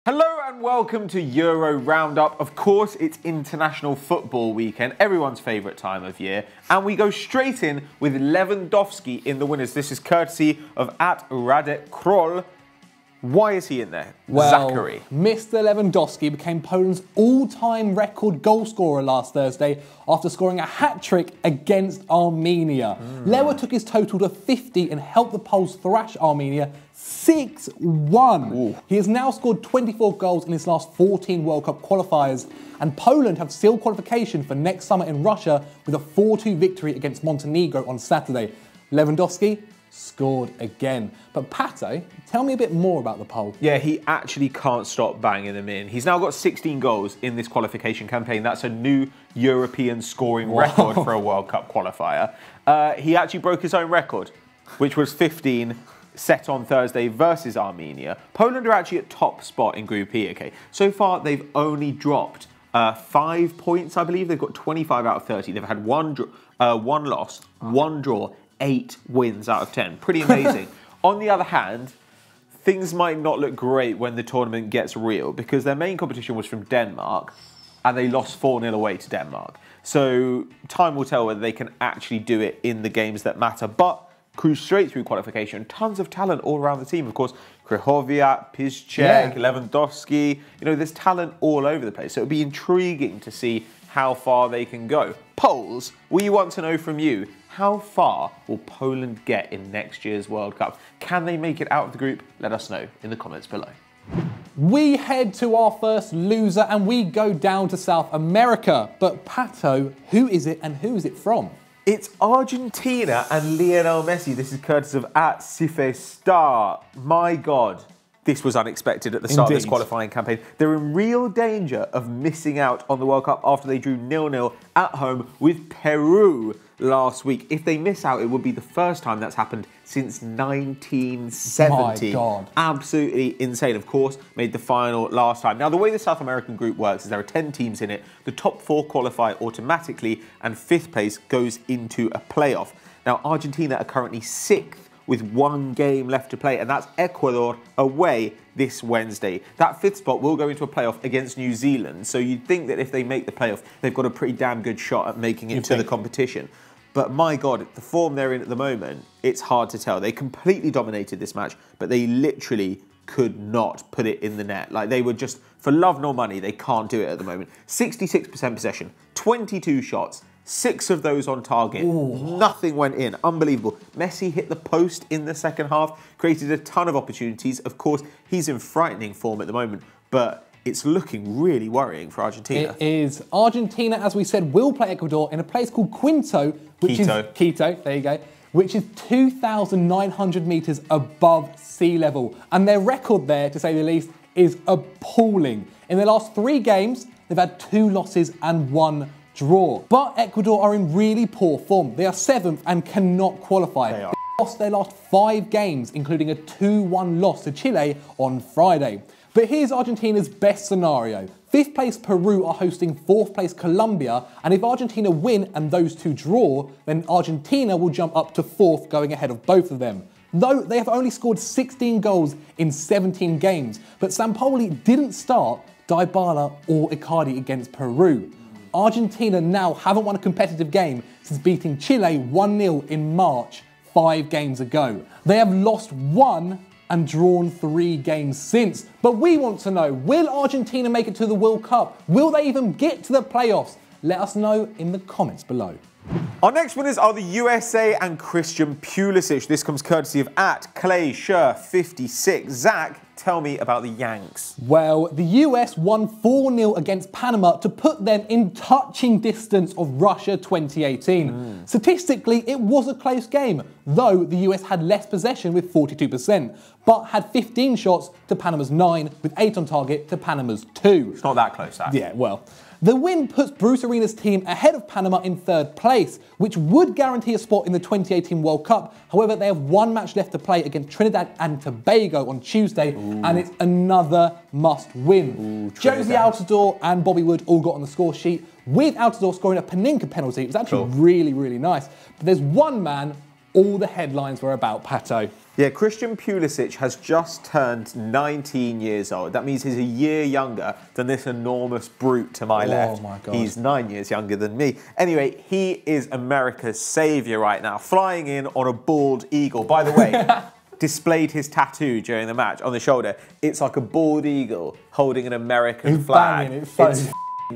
Hello and welcome to Euro Roundup. Of course, it's international football weekend, everyone's favourite time of year, and we go straight in with Lewandowski in the winners. This is courtesy of @Radek Why is he in there? Well, Zachary. Mr. Lewandowski became Poland's all-time record goal scorer last Thursday after scoring a hat-trick against Armenia. Lewa took his total to 50 and helped the Poles thrash Armenia 6-1. Ooh. He has now scored 24 goals in his last 14 World Cup qualifiers, and Poland have sealed qualification for next summer in Russia with a 4-2 victory against Montenegro on Saturday. Lewandowski scored again. But Pato, tell me a bit more about the Pole. Yeah, he actually can't stop banging them in. He's now got 16 goals in this qualification campaign. That's a new European scoring record for a World Cup qualifier. He actually broke his own record, which was 15 set on Thursday versus Armenia. Poland are actually at top spot in Group E, okay? So far, they've only dropped 5 points, I believe. They've got 25 out of 30. They've had one loss, one draw, 8 wins out of 10. Pretty amazing. On the other hand, things might not look great when the tournament gets real because their main competition was from Denmark and they lost 4-0 away to Denmark. So time will tell whether they can actually do it in the games that matter. But cruise straight through qualification. Tons of talent all around the team. Of course, Krychowiak, Piszczek, Lewandowski. You know, there's talent all over the place. So it'll be intriguing to see how far they can go. Poles, we want to know from you, how far will Poland get in next year's World Cup? Can they make it out of the group? Let us know in the comments below. We head to our first loser and we go down to South America. But Pato, who is it and who is it from? It's Argentina and Lionel Messi. This is courtesy of @Cifestar. My God, this was unexpected at the start of this qualifying campaign. They're in real danger of missing out on the World Cup after they drew 0-0 at home with Peru last week. If they miss out, it would be the first time that's happened since 1970. My God. Absolutely insane. Of course, made the final last time. Now, the way the South American group works is there are 10 teams in it. The top 4 qualify automatically, and 5th place goes into a playoff. Now, Argentina are currently 6th with 1 game left to play, and that's Ecuador away this Wednesday. That 5th spot will go into a playoff against New Zealand, so you'd think that if they make the playoff, they've got a pretty damn good shot at making it to the competition. But my God, the form they're in at the moment, it's hard to tell. They completely dominated this match, but they literally could not put it in the net. Like, they were just, for love nor money, they can't do it at the moment. 66% possession, 22 shots, 6 of those on target. Ooh. Nothing went in. Unbelievable. Messi hit the post in the second half, created a ton of opportunities. Of course, he's in frightening form at the moment, but it's looking really worrying for Argentina. It is. Argentina, as we said, will play Ecuador in a place called Quito, Quito, there you go, which is 2,900 metres above sea level. And their record there, to say the least, is appalling. In their last 3 games, they've had 2 losses and 1 draw. But Ecuador are in really poor form. They are 7th and cannot qualify. They lost their last 5 games, including a 2-1 loss to Chile on Friday. But here's Argentina's best scenario. 5th place Peru are hosting 4th place Colombia, and if Argentina win and those 2 draw, then Argentina will jump up to 4th, going ahead of both of them. Though they have only scored 16 goals in 17 games, but Sampaoli didn't start Dybala or Icardi against Peru. Argentina now haven't won a competitive game since beating Chile 1-0 in March 5 games ago. They have lost 1 and drawn 3 games since. But we want to know, will Argentina make it to the World Cup? Will they even get to the playoffs? Let us know in the comments below. Our next winners are the USA and Christian Pulisic. This comes courtesy of @ClayShire56. Zach, tell me about the Yanks. Well, the US won 4-0 against Panama to put them in touching distance of Russia 2018. Statistically, it was a close game, though the US had less possession with 42%, but had 15 shots to Panama's 9, with 8 on target to Panama's 2. It's not that close, Zach. Yeah, well. The win puts Bruce Arena's team ahead of Panama in 3rd place, which would guarantee a spot in the 2018 World Cup. However, they have 1 match left to play against Trinidad and Tobago on Tuesday, and it's another must-win. Josie Altidore and Bobby Wood all got on the score sheet, with Altidore scoring a Paninka penalty. It was actually really, really nice. But there's one man all the headlines were about, Pato. Yeah, Christian Pulisic has just turned 19 years old. That means he's a year younger than this enormous brute to my left. Oh my God. He's 9 years younger than me. Anyway, he is America's saviour right now, flying in on a bald eagle. By the way, displayed his tattoo during the match on the shoulder. It's like a bald eagle holding an American flag. Banging, it's so it's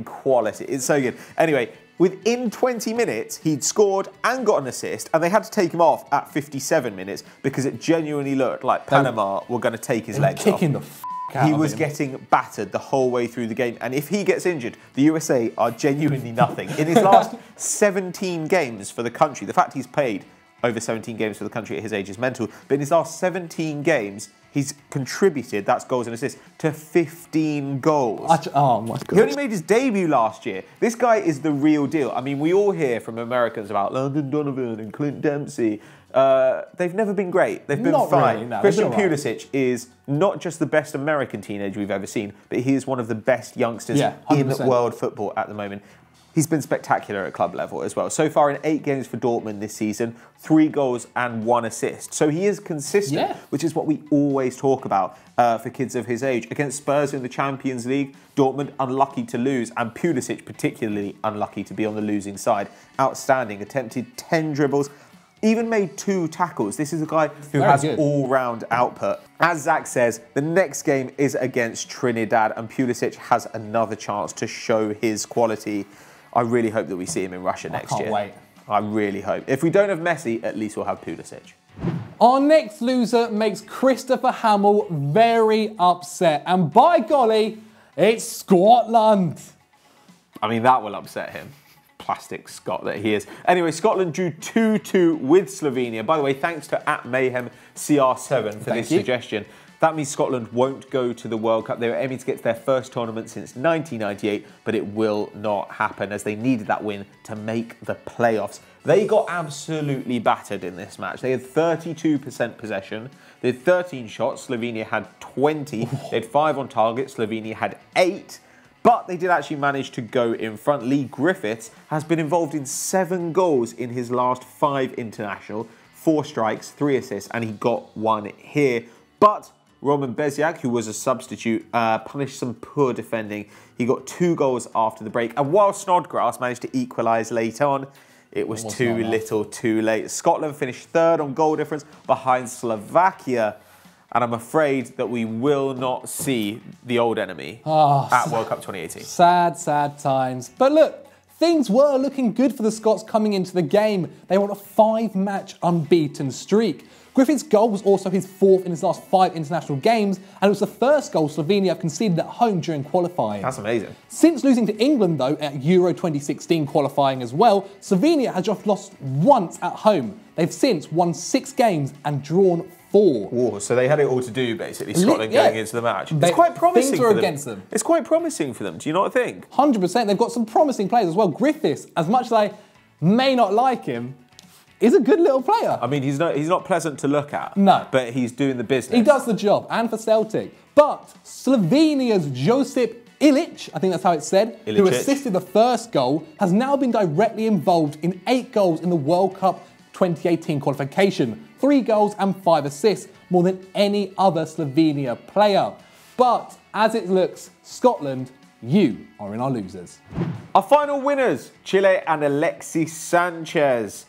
quality. It's so good. Anyway, within 20 minutes, he'd scored and got an assist, and they had to take him off at 57 minutes because it genuinely looked like Panama were going to take his legs off. Kicking the out He of was him. getting battered the whole way through the game, and if he gets injured, the USA are genuinely nothing. In his last 17 games for the country, the fact he's played over 17 games for the country at his age is mental, but in his last 17 games, he's contributed, that's goals and assists, to 15 goals. Oh my God. He only made his debut last year. This guy is the real deal. I mean, we all hear from Americans about Landon Donovan and Clint Dempsey. They've never been great. They've been Not fine. really, no, Christian they've been all Pulisic is not just the best American teenager we've ever seen, but he is one of the best youngsters Yeah, in 100%. world football at the moment. He's been spectacular at club level as well. So far in 8 games for Dortmund this season, 3 goals and 1 assist. So he is consistent, Yeah. which is what we always talk about for kids of his age. Against Spurs in the Champions League, Dortmund unlucky to lose, and Pulisic particularly unlucky to be on the losing side. Outstanding, attempted 10 dribbles, even made 2 tackles. This is a guy who Very has good. all-round output. As Zach says, the next game is against Trinidad, and Pulisic has another chance to show his quality. I really hope that we see him in Russia next year. can't wait. I really hope. If we don't have Messi, at least we'll have Pulisic. Our next loser makes Christopher Hamill very upset. And by golly, it's Scotland. I mean, that will upset him. Plastic Scot that he is. Anyway, Scotland drew 2-2 with Slovenia. By the way, thanks to @MayhemCR7 for this suggestion. That means Scotland won't go to the World Cup. They were aiming to get to their first tournament since 1998, but it will not happen as they needed that win to make the playoffs. They got absolutely battered in this match. They had 32% possession. They had 13 shots. Slovenia had 20. They had 5 on target. Slovenia had 8. But they did actually manage to go in front. Lee Griffiths has been involved in 7 goals in his last 5 international, 4 strikes, 3 assists, and he got 1 here. But Roman Beziak, who was a substitute, punished some poor defending. He got 2 goals after the break. And while Snodgrass managed to equalise late on, it was too little too late. Scotland finished 3rd on goal difference behind Slovakia. And I'm afraid that we will not see the old enemy at World Cup 2018. Sad, sad times. But look, things were looking good for the Scots coming into the game. They were on a 5-match unbeaten streak. Griffith's goal was also his 4th in his last 5 international games, and it was the first goal Slovenia have conceded at home during qualifying. That's amazing. Since losing to England, though, at Euro 2016 qualifying as well, Slovenia has just lost once at home. They've since won 6 games and drawn 4. Whoa, so they had it all to do, basically, Scotland going into the match. It's quite promising things for are them. against them. It's quite promising for them, do you not think? 100%. They've got some promising players as well. Griffiths, as much as I may not like him, is a good little player. I mean, he's not pleasant to look at. No. But he's doing the business. He does the job, and for Celtic. But Slovenia's Josip Ilic, I think that's how it's said, who assisted the first goal, has now been directly involved in 8 goals in the World Cup 2018 qualification. 3 goals and 5 assists, more than any other Slovenia player. But as it looks, Scotland, you are in our losers. Our final winners, Chile and Alexis Sanchez.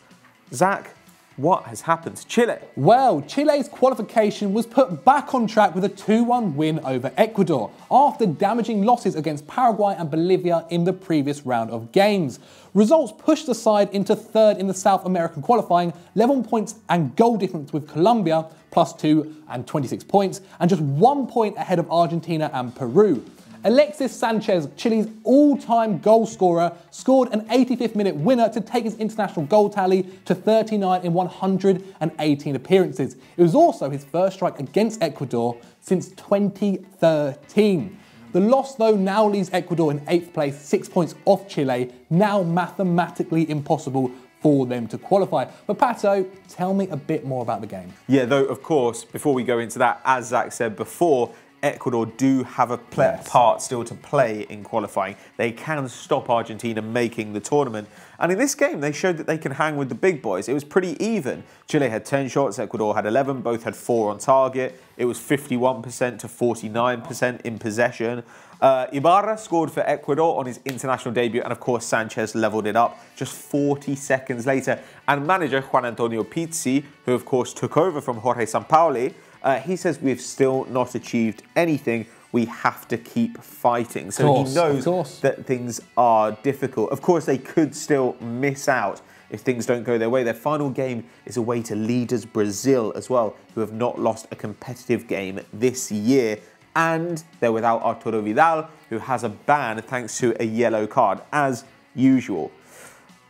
Zach, what has happened to Chile? Well, Chile's qualification was put back on track with a 2-1 win over Ecuador after damaging losses against Paraguay and Bolivia in the previous round of games. Results pushed the side into 3rd in the South American qualifying, 11 points and goal difference with Colombia, +2 and 26 points, and just 1 point ahead of Argentina and Peru. Alexis Sanchez, Chile's all-time goal scorer, scored an 85th minute winner to take his international goal tally to 39 in 118 appearances. It was also his first strike against Ecuador since 2013. The loss, though, now leaves Ecuador in 8th place, 6 points off Chile, now mathematically impossible for them to qualify. But Pato, tell me a bit more about the game. Yeah, though, of course, before we go into that, as Zach said before, Ecuador do have a part still to play in qualifying. They can stop Argentina making the tournament. And in this game, they showed that they can hang with the big boys. It was pretty even. Chile had 10 shots, Ecuador had 11, both had 4 on target. It was 51% to 49% in possession. Ibarra scored for Ecuador on his international debut, and of course Sanchez levelled it up just 40 seconds later. And manager Juan Antonio Pizzi, who of course took over from Jorge Sampaoli, he says we've still not achieved anything. We have to keep fighting. So he knows that things are difficult. Of course, they could still miss out if things don't go their way. Their final game is away to leaders Brazil as well, who have not lost a competitive game this year. And they're without Arturo Vidal, who has a ban thanks to a yellow card, as usual.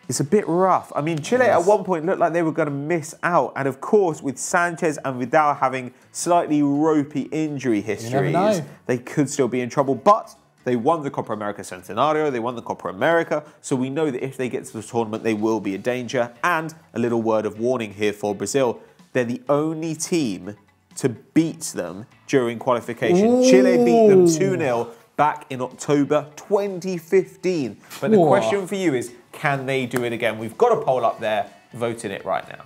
It's a bit rough. I mean, Chile at one point looked like they were going to miss out. And of course, with Sanchez and Vidal having slightly ropey injury histories, they could still be in trouble. But they won the Copa America Centenario, they won the Copa America, so we know that if they get to the tournament, they will be a danger. And a little word of warning here for Brazil. They're the only team to beat them during qualification. Chile beat them 2-0 back in October 2015. But the question for you is, can they do it again? We've got a poll up there. Vote in it right now.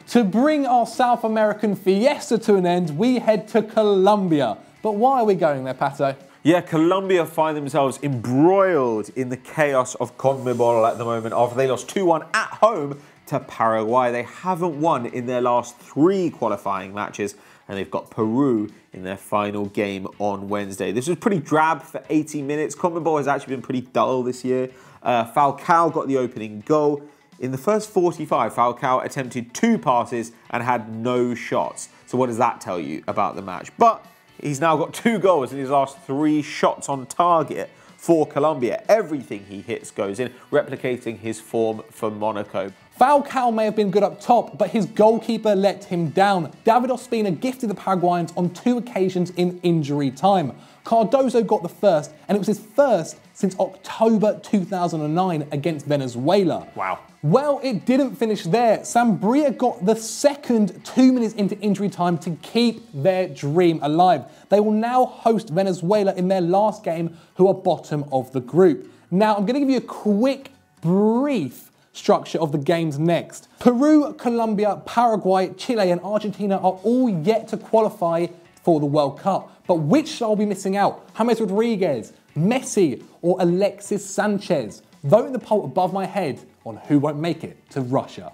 To bring our South American fiesta to an end, we head to Colombia. But why are we going there, Pato? Yeah, Colombia find themselves embroiled in the chaos of CONMEBOL at the moment after they lost 2-1 at home to Paraguay. They haven't won in their last 3 qualifying matches, and they've got Peru in their final game on Wednesday. This was pretty drab for 80 minutes. CONMEBOL has actually been pretty dull this year. Falcao got the opening goal. In the first 45, Falcao attempted 2 passes and had no shots. So what does that tell you about the match? But he's now got 2 goals in his last 3 shots on target for Colombia. Everything he hits goes in, replicating his form for Monaco. Falcao may have been good up top, but his goalkeeper let him down. David Ospina gifted the Paraguayans on 2 occasions in injury time. Cardozo got the first, and it was his first since October 2009 against Venezuela. Wow. Well, it didn't finish there. Sambria got the second 2 minutes into injury time to keep their dream alive. They will now host Venezuela in their last game, who are bottom of the group. Now, I'm going to give you a quick, brief structure of the games next. Peru, Colombia, Paraguay, Chile and Argentina are all yet to qualify for the World Cup. But which shall be missing out? James Rodriguez, Messi or Alexis Sanchez? Vote in the poll above my head on who won't make it to Russia.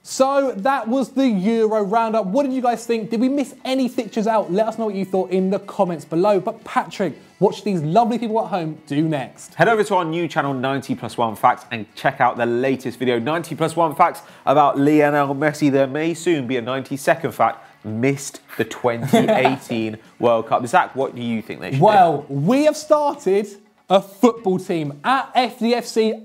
So that was the Euro roundup. What did you guys think? Did we miss any fixtures out? Let us know what you thought in the comments below. But Patrick, what should these lovely people at home do next? Head over to our new channel 90+1 Facts and check out the latest video, 90+1 Facts about Lionel Messi. There may soon be a 90-second fact. Missed the 2018 World Cup. Zach, what do you think they should do? Well, we have started a football team at FDFC_UK.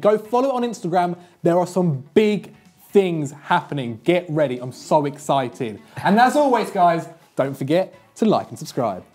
Go follow it on Instagram. There are some big things happening. Get ready. I'm so excited. And as always, guys, don't forget to like and subscribe.